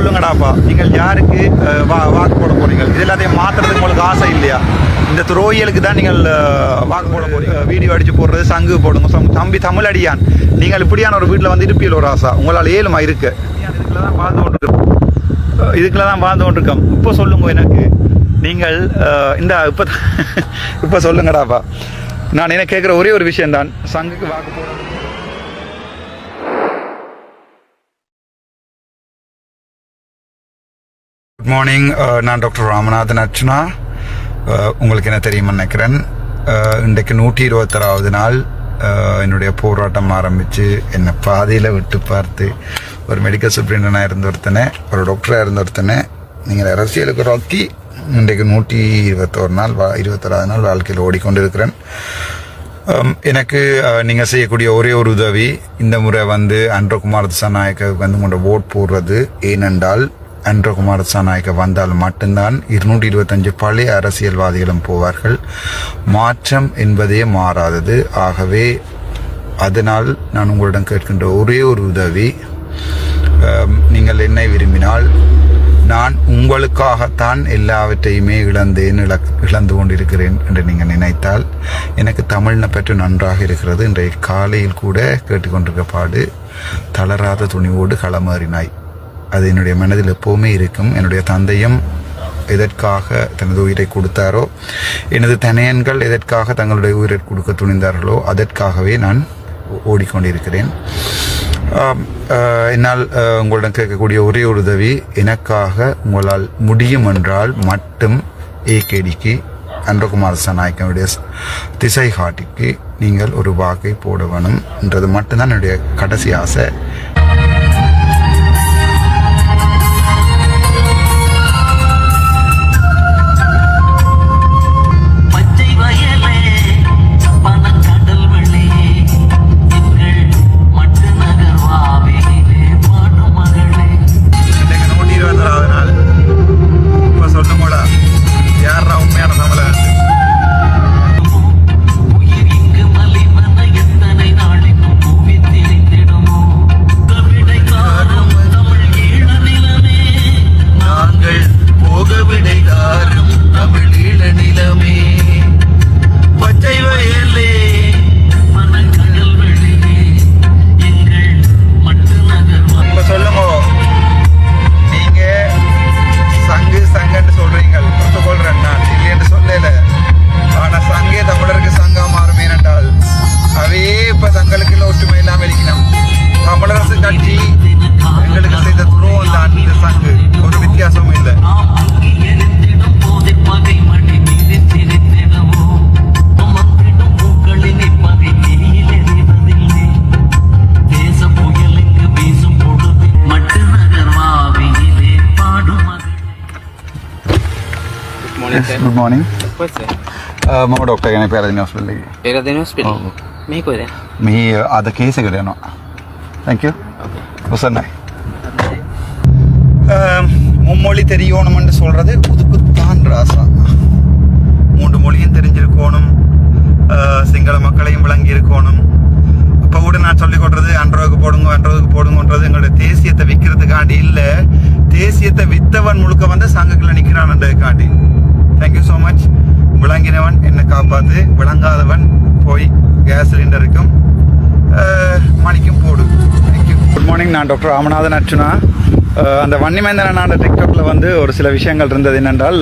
சொல்லுங்கடாப்பா, நீங்கள் யாருக்கு வாக்கு போட போறீங்க? இது எல்லாத்தையும் மாற்றுறதுக்கு உங்களுக்கு ஆசை இல்லையா? இந்த துரோகிகளுக்கு தான் நீங்கள் வாக்கு போட போறீங்க. வீடியோ அடித்து போடுறது, சங்கு போடுங்க. தம்பி தமிழ் அடியான், நீங்கள் இப்படியான ஒரு வீட்டில் வந்து இருப்பீங்க ஒரு ஆசா, உங்களால் ஏழுமா இருக்கு. இதுக்குள்ள தான் வாழ்ந்து கொண்டிருக்கோம். இப்போ சொல்லுங்க எனக்கு, நீங்கள் இந்த இப்போ சொல்லுங்கடாப்பா. நான் என்ன கேட்குற ஒரே ஒரு விஷயம்தான், சங்குக்கு வாக்கு போட. குட் மார்னிங், நான் டாக்டர் ராமநாதன் அர்ச்சனா. உங்களுக்கு என்ன தெரியுமா நினைக்கிறேன், இன்றைக்கு 121வது நாள் என்னுடைய போராட்டம் ஆரம்பித்து என்னை பாதியில் விட்டு பார்த்து ஒரு மெடிக்கல் சூப்ரிண்டனாக இருந்த ஒருத்தனை, ஒரு டாக்டராக இருந்த ஒருத்தனை நீங்கள் அரசியலுக்கு ராக்கி இன்றைக்கு 121வது நாள் வாழ்க்கையில் ஓடிக்கொண்டிருக்கிறேன். எனக்கு நீங்கள் செய்யக்கூடிய ஒரே ஒரு உதவி, இந்த முறை வந்து அன்றகுமார் திசாநாயக்காவுக்கு வந்து உங்களோட ஓட் போடுறது. ஏனென்றால் அன்றகுமார் திசாநாயக்கா வந்தால் மட்டும்தான் 225 பழைய அரசியல்வாதிகளும் போவார்கள். மாற்றம் என்பதே மாறாதது. ஆகவே அதனால் நான் உங்களிடம் கேட்கின்ற ஒரே ஒரு உதவி, நீங்கள் என்னை விரும்பினால், நான் உங்களுக்காகத்தான் எல்லாவற்றையுமே இழந்து கொண்டிருக்கிறேன் என்று நீங்கள் நினைத்தால், எனக்கு தமிழினை பற்றி நன்றாக இருக்கிறது. இன்றைய காலையில் கூட கேட்டுக்கொண்டிருக்க பாடு, தளராத துணிவோடு களமாறினாய். அது என்னுடைய மனதில் எப்போவுமே இருக்கும். என்னுடைய தந்தையும் எதற்காக தனது உயிரை கொடுத்தாரோ, எனது தனையன்கள் எதற்காக தங்களுடைய உயிரை கொடுக்க துணிந்தார்களோ அதற்காகவே நான் ஓடிக்கொண்டிருக்கிறேன். என்னால் உங்களிடம் கேட்கக்கூடிய ஒரே ஒரு உதவி, எனக்காக உங்களால் முடியும் என்றால் மட்டும் ஏகேடிக்கு, அன்றகுமார் திசாநாயக்கனுடைய திசை காட்டிக்கு நீங்கள் ஒரு வாக்கை போட வேணும் என்றது மட்டும்தான் என்னுடைய கடைசி ஆசை. Good morning. मग डॉक्टर काय पेरादीन हॉस्पिटल मी कोण मी आता केस आहे ना. थँक्யூ. உசன்னாய். மும்மொழி தெரியணும்னு சொல்றது புதுக்குத்தான் ராசா. 3 மொழியும் தெரிஞ்சிருக்கணும், சிங்கள மக்களையும் விளங்கி இருக்கணும். இப்போ கூட நான் சொல்லிக் கொடுறது அன்றோவுக்கு போடுங்கன்றது எங்களுடைய தேசியத்தை விற்கிறதுக்காண்டி இல்லை, தேசியத்தை வித்தவன் முழுக்க வந்து சங்கத்தில் நிற்கிறான்ன்றதுக்காண்டி. Thank you so much. விளங்கினவன் என்னை காப்பாற்று, விளங்காதவன் போய் கேஸ் சிலிண்டருக்கும் மணிக்கும் போடு. தேங்க்யூ. குட் மார்னிங், நான் டாக்டர் ராமநாதன் அர்ச்சனா. அந்த வன்னிமேந்தனான டிக்டாக்ல வந்து ஒரு சில விஷயங்கள் இருந்தது. என்னென்றால்,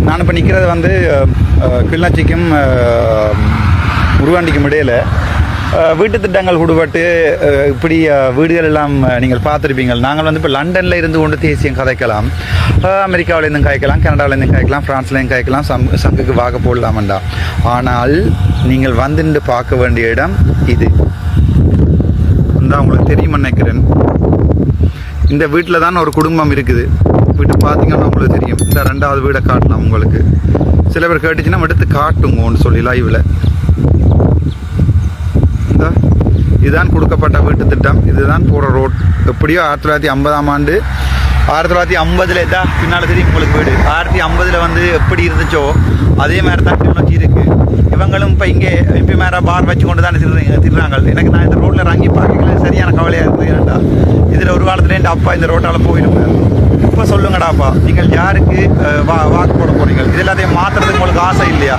நான் இப்போ நிற்கிறது வந்து கிளிநொச்சிக்கும் உருவாண்டிக்கும் இடையில் வீட்டு திட்டங்கள் விடுபட்டு இப்படி வீடுகள் எல்லாம் நீங்கள் பார்த்துருப்பீங்க. நாங்கள் வந்து இப்போ லண்டனில் இருந்து கொண்டு தேசியம் கதைக்கலாம், அமெரிக்காவிலேருந்து காய்க்கலாம், கனடாவிலேருந்து காய்க்கலாம், ஃப்ரான்ஸ்லேருந்து காய்க்கலாம், சங்குக்கு வாக்க போடலாமண்டா. ஆனால் நீங்கள் வந்துட்டு பார்க்க வேண்டிய இடம் இது தான். உங்களுக்கு தெரியுமா நினைக்கிறேன், இந்த வீட்டில் தான் ஒரு குடும்பம் இருக்குது. வீட்டு பார்த்தீங்கன்னா உங்களுக்கு தெரியும். இந்த 2வது வீடை காட்டலாம் உங்களுக்கு. சில பேர் கேட்டுச்சுன்னா எடுத்து காட்டுங்கன்னு சொல்லி லைவில். இதுதான் கொடுக்கப்பட்ட வீட்டு திட்டம், இதுதான் போகிற ரோட். எப்படியோ 1950ஆம் ஆண்டு 1950 தான் பின்னால் தெரியும் உங்களுக்கு வீடு. 1950 வந்து எப்படி இருந்துச்சோ அதே மாதிரி தான் கிளிநொச்சி இருக்குது. இவங்களும் இப்போ இங்கே எம்பி மேராக பார் வச்சு கொண்டு தான் திடுறாங்க. எனக்கு நான் இந்த ரோட்டில் இறங்கி பார்க்கல சரியான கவலையாக இருக்குது. ஏன்டா இதில் ஒரு காலத்துல என் அப்பா இந்த ரோட்டால் போயிடுவேன். இப்போ சொல்லுங்கடாப்பா, நீங்கள் யாருக்கு வாக்கு போட போறீங்க? இது எல்லாத்தையும் மாற்றுறதுக்கு உங்களுக்கு ஆசை இல்லையா?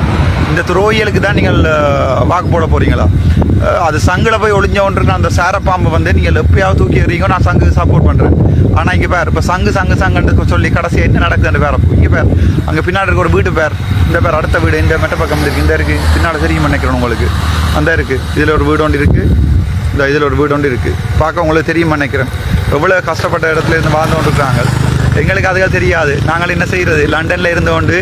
இந்த துரோகிகளுக்கு தான் நீங்கள் வாக்கு போட போறீங்களா? அது சங்கில் போய் ஒளிஞ்சவன்றிருக்க அந்த சேரப்பாம்பை வந்து நீங்கள் எப்பயாவது தூக்கி எறிங்க, நான் சங்குக்கு சப்போர்ட் பண்ணுறேன். ஆனால் இங்கே பேர் இப்போ சங்குன்னு சொல்லி கடைசி என்ன நடக்குதுன்னு பேர் இங்கே பேர் அங்கே பின்னாடி இருக்க ஒரு வீட்டு பேர், இந்த பேர் அடுத்த வீடு இந்த மெட்ட பக்கம் இருக்குது, இந்த இருக்குது பின்னால் தெரியும் நினைக்கிறேன் உங்களுக்கு. அந்த இருக்குது, இதில் ஒரு வீடு ஒன்று இருக்குது, இந்த இதில் ஒரு வீடு ஒன்று இருக்குது, பார்க்க உங்களுக்கு தெரியும் நினைக்கிறேன். எவ்வளோ கஷ்டப்பட்ட இடத்துல இருந்து வாழ்ந்து கொண்டு இருக்காங்க. எங்களுக்கு அதுகள் தெரியாது. நாங்கள் என்ன செய்கிறது, லண்டனில் இருந்து கொண்டு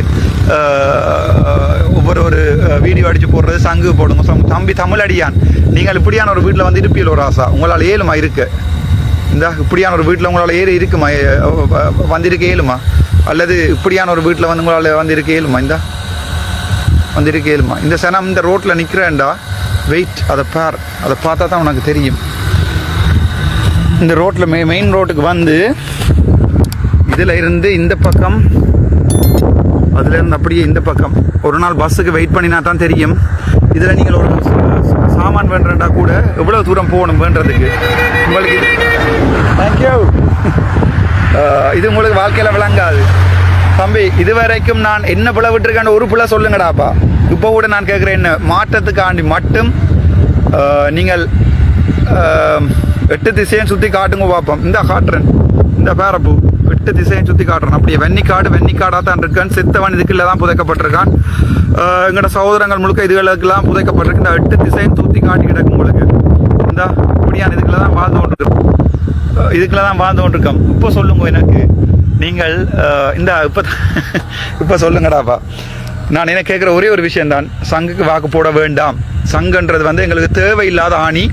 ஒவ்வொரு வீடியோ அடித்து போடுறது, சங்கு போடுங்க. தம்பி தமிழ் அடியான், நீங்கள் இப்படியான ஒரு வீட்டில் வந்து இருப்பீல் ஒரு ஆசா, உங்களால் ஏழுமா இருக்க? இந்த இப்படியான ஒரு வீட்டில் உங்களால் இருக்குமா, வந்திருக்க ஏழுமா? அல்லது இப்படியான ஒரு வீட்டில் வந்து உங்களால் வந்திருக்க ஏழுமா? வந்திருக்க ஏழுமா? இந்த சனம் இந்த ரோட்டில் நிற்கிறேன்டா, வெயிட், அதை பார்த்தா தான் உனக்கு தெரியும். இந்த ரோட்டில் மெயின் ரோட்டுக்கு வந்து இதில் இருந்து இந்த பக்கம், அதுலேருந்து அப்படியே இந்த பக்கம் ஒரு நாள் பஸ்ஸுக்கு வெயிட் பண்ணினா தான் தெரியும். இதில் நீங்கள் ஒரு சாமான் வேண்டுறா கூட எவ்வளோ தூரம் போகணும் வேண்டுறதுக்கு உங்களுக்கு. தேங்க்யூ. இது உங்களுக்கு வாழ்க்கையில் விளங்காது தம்பி. இதுவரைக்கும் நான் என்ன பிள்ளை விட்டுருக்கேன்னு ஒரு பிள்ளை சொல்லுங்கடாப்பா. இப்போ கூட நான் கேட்குறேன், என்ன மாற்றத்துக்காண்டி மட்டும் நீங்கள் 8 திசையும் சுற்றி காட்டுங்க பார்ப்போம். இந்த காட்டுறேன், இந்த பேரப்பூ 8 திசையும் சுற்றி காட்டுறேன். அப்படியே வெண்ணிக்காடாக தான் இருக்கான். செத்தவன் இதுக்குள்ள தான் புதைக்கப்பட்டிருக்கான். எங்களோட சகோதரங்கள் முழுக்க இதுகளுக்கெல்லாம் புதைக்கப்பட்டிருக்கு. இந்த 8 திசையும் சுற்றி காட்டி கிடக்கும் உங்களுக்கு. இந்த இப்படியான இதுக்குள்ள தான் வாழ்ந்து கொண்டிருக்கோம். இப்போ சொல்லுங்க எனக்கு, நீங்கள் இந்த இப்போ சொல்லுங்கடாப்பா. நான் என்ன கேட்குற ஒரே ஒரு விஷயம்தான், சங்குக்கு வாக்கு போட வேண்டாம். சங்குன்றது வந்து எங்களுக்கு தேவையில்லாத ஆணி.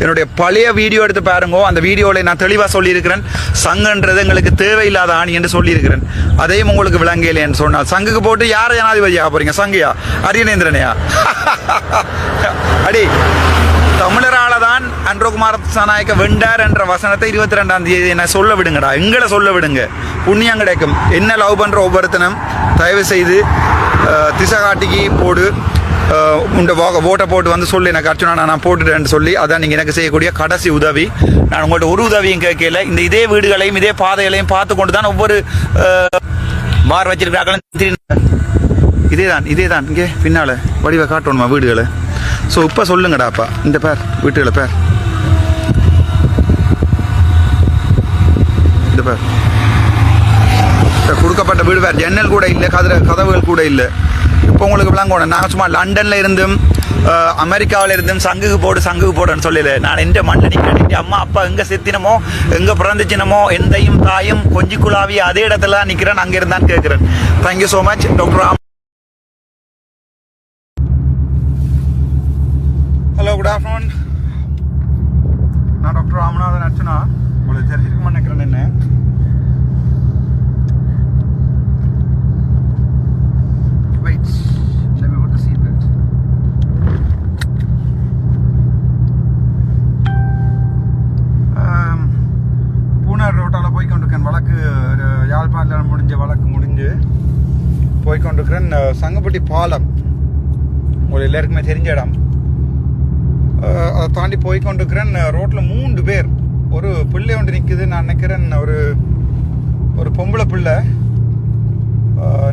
என்னுடைய பழைய வீடியோ எடுத்து பாருங்க, அந்த வீடியோவில் நான் தெளிவாக சொல்லியிருக்கிறேன், சங்குன்றது எங்களுக்கு தேவையில்லாத ஆணி என்று சொல்லியிருக்கிறேன். அதையும் உங்களுக்கு விளங்கலைன்னு சொன்னால், சங்குக்கு போட்டு யாரை ஜனாதிபதியாக போறீங்க? சங்கையா, அரியநேந்திரனையா? அடி தமிழரால தான் அன்றகுமார சனாயக்க வெண்டார் என்ற வசனத்தை 22ஆம் தேதி என்ன சொல்ல விடுங்கடா, எங்களை சொல்ல விடுங்க, புண்ணியம் கிடைக்கும். என்ன லவ் பண்ணுற ஒவ்வொருத்தனும் தயவு செய்து திசை காட்டிக்கு போடு, உண்ட ஓட்டை போட்டு வந்து சொல்லி எனக்கு அர்ச்சனா நான் போட்டுட்டேன்னு சொல்லி, அதான் நீங்கள் எனக்கு செய்யக்கூடிய கடைசி உதவி. நான் உங்கள்கிட்ட ஒரு உதவியும் கேட்கல. இந்த இதே வீடுகளையும் இதே பாதைகளையும் பார்த்து கொண்டு தான் ஒவ்வொரு பார் வச்சிருக்கிறாங்களும். இதே தான் இங்கே பின்னால் வடிவை காட்டணுமா வீடுகளை? ஸோ இப்போ சொல்லுங்கடாப்பா, இந்த பேர் வீட்டுகளை பேர், இந்த பேர் கொடுக்கப்பட்ட வீடு பேர், ஜன்னல் கூட இல்லை, கதவுகள் கூட இல்லை. இப்போ உங்களுக்கு விளங்கணும், நான் சும்மா லண்டனில் இருந்தும் அமெரிக்காவில் இருந்தும் சங்குக்கு போடுன்னு சொல்லல. நான் எந்த மண்ணில் நிற்கிறேன், அம்மா அப்பா எங்கே செத்தினமோ எங்கே பிறந்துச்சினமோ எந்தையும் தாயும் கொஞ்சி குழாவி அதே இடத்துல தான் நிற்கிறேன், அங்கே இருந்தான்னு கேட்குறேன். Thank you so much doctor. Hello, good afternoon. நான் டாக்டர் ராமநாதன் அர்ச்சனா. உங்களுக்கு தெரிஞ்சிருக்க நினைக்கிறேன். என்ன wait, let me put the seat belt. பூனார் ரோட்டால் போய்கொண்டிருக்கேன். வழக்கு யாழ்ப்பாணத்தில் முடிஞ்சு போய்கொண்டிருக்கிறேன். சங்கப்பட்டி பாலம் உங்களுக்கு எல்லாருக்குமே தெரிஞ்ச இடம். அதை தாண்டி போய்கொண்டிருக்கிறேன். ரோட்டில் 3 பேர், ஒரு பிள்ளை ஒன்று நிற்குது. நான் நினைக்கிறேன் ஒரு பொம்பளை பிள்ளை.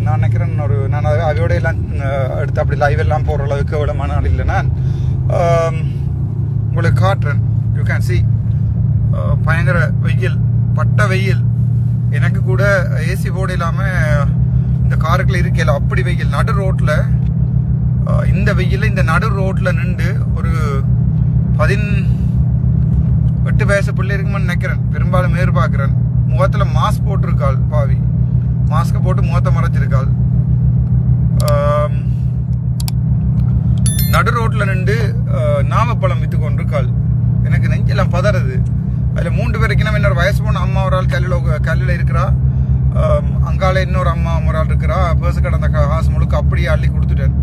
நான் நினைக்கிறேன் நான் அவையோட எல்லாம் எடுத்து அப்படி லைவ் எல்லாம் போடுற அளவுக்கு எவ்வளோ மன இல்லை. நான் உங்களுக்கு காட்டுறேன். யூ கேன் சி பயங்கர வெயில், பட்ட வெயில். எனக்கு கூட ஏசி போர்டு இல்லாமல் இந்த காருக்குள்ள இருக்கல, அப்படி வெயில். நடு ரோட்டில் இந்த வெயில், இந்த நடு ரோட்டில் நின்று ஒரு 18 வயசு பிள்ளை இருக்குமான்னு நினைக்கிறேன். பெரும்பாலும் பார்க்குறேன். முகத்தில் மாஸ்க் போட்டிருக்காள் பாவி, மாஸ்கை போட்டு முகத்தை மறைச்சிருக்காள். நடு ரோட்டில் நின்று நாமப்பழம் விற்று கொண்டிருக்காள். எனக்கு நெஞ்செல்லாம் பதறது. அதில் 3 பேருக்கு நம்ம இன்னொரு வயசு போன அம்மா ஒரு ஆள் கல்லில் இருக்கிறா. அங்கால இன்னொரு அம்மா ஒரு ஆள் இருக்கிறா. பேசு கடந்த காசு முழுக்க அப்படியே அள்ளி கொடுத்துட்டேன்.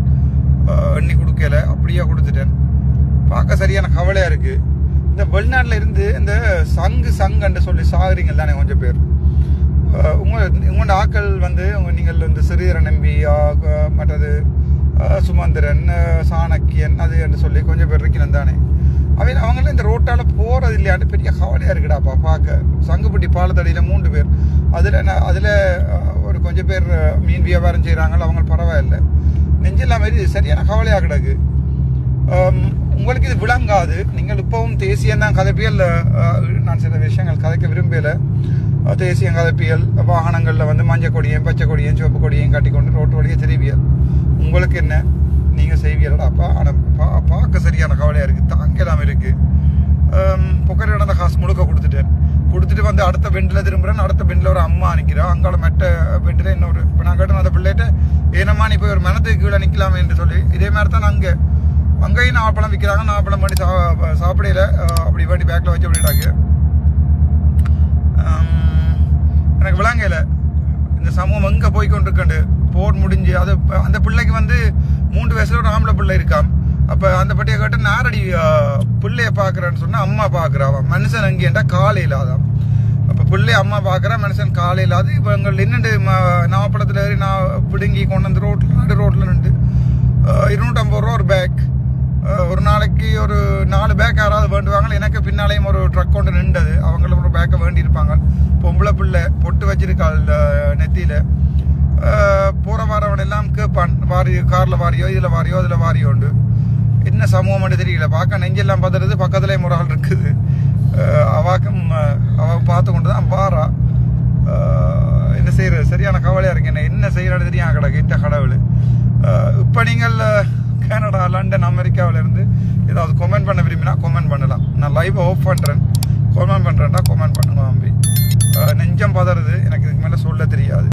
எண்ணி கொடுக்கல, அப்படியே கொடுத்துட்டேன். பார்க்க சரியான கவலையாக இருக்குது. இந்த வெளிநாட்டில் இருந்து இந்த சங்குன்னு சொல்லி சாகுறீங்க தானே கொஞ்சம் பேர். உங்களோட ஆக்கள் வந்து நீங்கள் இந்த சிறீரன் நம்பி, மற்றது சுமந்திரன், சாணக்கியன் அது என்று சொல்லி கொஞ்சம் பேர் இருக்கணும் தானே. அவங்களும் இந்த ரோட்டால் போகிறது இல்லையாண்டு பெரிய கவலையாக இருக்குடாப்பா பார்க்க. சங்குப்பட்டி பாலத்தடியில் 3 பேர், அதில் ஒரு கொஞ்சம் பேர் மீன் வியாபாரம் செய்கிறாங்களோ அவங்க பரவாயில்லை. நெஞ்செல்லாம் மாரி சரியான கவலையாக கிடக்கு. உங்களுக்கு இது விளங்காது. நீங்கள் இப்பவும் தேசியம் தான் கதைப்பியல். நான் சில விஷயங்கள் கதைக்க விரும்பல. தேசியம் கதைப்பியல் வாகனங்களில் வந்து மஞ்சள் கொடியையும் பச்சை கொடியையும் சிவப்பு கொடியையும் காட்டிக்கொண்டு ரோட்டு வழியே தெரிவியல். உங்களுக்கு என்ன, நீங்கள் செய்வீங்களாப்பா. ஆனால் பார்க்க சரியான கவலையாக இருக்குது. தாங்கலாம் இருக்குது. புக்கரை நடந்த காசு முழுக்க கொடுத்துட்டு வந்து அடுத்த பெண்டில் திரும்புகிறேன். அடுத்த பெண்டில் ஒரு அம்மா நிற்கிறா. அங்கால மெட்ட பெண்டில் இன்னொரு. இப்போ நான் கேட்டேன் அந்த பிள்ளைகிட்ட, ஏனம்மா நீ போய் ஒரு மனத்துக்கு கீழே நிற்கலாமே என்று சொல்லி. இதே மாதிரி தான் அங்கேயும் நாவப்பழம் விற்கிறாங்க. நாவப்பழம் பண்ணி சாப்பிடையில அப்படி வாட்டி பேக்கில் வச்சு அப்படிடாக்கு. எனக்கு விளங்கல இந்த சமூகம் எங்கே போய்கொண்டிருக்கண்டு. போர் முடிஞ்சு அது அந்த பிள்ளைக்கு வந்து 3 வயசுல ஒரு ஆம்பளை பிள்ளை இருக்காம். அப்போ அந்த பட்டியை கேட்டு நாரடி பிள்ளைய பார்க்குறான்னு சொன்னால் அம்மா பார்க்குறான். மனுஷன் எங்கேண்டா காலையில் அதான். அப்போ பிள்ளைய அம்மா பார்க்குறா, மனுஷன் காலையில். அது இப்போ எங்கள் நின்றுட்டு நாவப்பழத்தில் ஏறி நான் பிடுங்கி கொண்டு வந்து நடு ரோட்டில் நின்று 250 ரூபா ஒரு பேக். ஒரு நாளைக்கு ஒரு 4 பேக் யாராவது வேண்டுவாங்க. எனக்கு பின்னாலேயும் ஒரு ட்ரக் கொண்டு நின்றது. அவங்களும் ஒரு பேக்கை வேண்டியிருப்பாங்க. பொம்பளை பிள்ளை பொட்டு வச்சிருக்காள் நெத்தியில். போகிற வாரவன் எல்லாம் கேட்பான், காரில் வாரியோ இதில் வாரியோ அதில் வாரியோ உண்டு. என்ன சமூகம் தெரியல. பார்க்க நெஞ்செல்லாம் பதறது. பக்கத்துலேயும் ஒரு ஆள் இருக்குது. அவாக்கும் அவ பார்த்து கொண்டு தான் வாரா. என்ன செய்யறது, சரியான கவலையாக இருக்கு. என்ன செய்யறது தெரியும் கிடக்கு இந்த கடவுள். இப்போ நீங்கள் கனடா, லண்டன், அமெரிக்காவில் இருந்து ஏதாவது கமெண்ட் பண்ண விரும்பினா கமெண்ட் பண்ணலாம். நான் லைவை ஆஃப் பண்ணுறேன். கமெண்ட் பண்ணுறேன்டா கமெண்ட் பண்ணுங்க. நெஞ்சம் பதறது. எனக்கு இதுக்கு மேலே சொல்ல தெரியாது.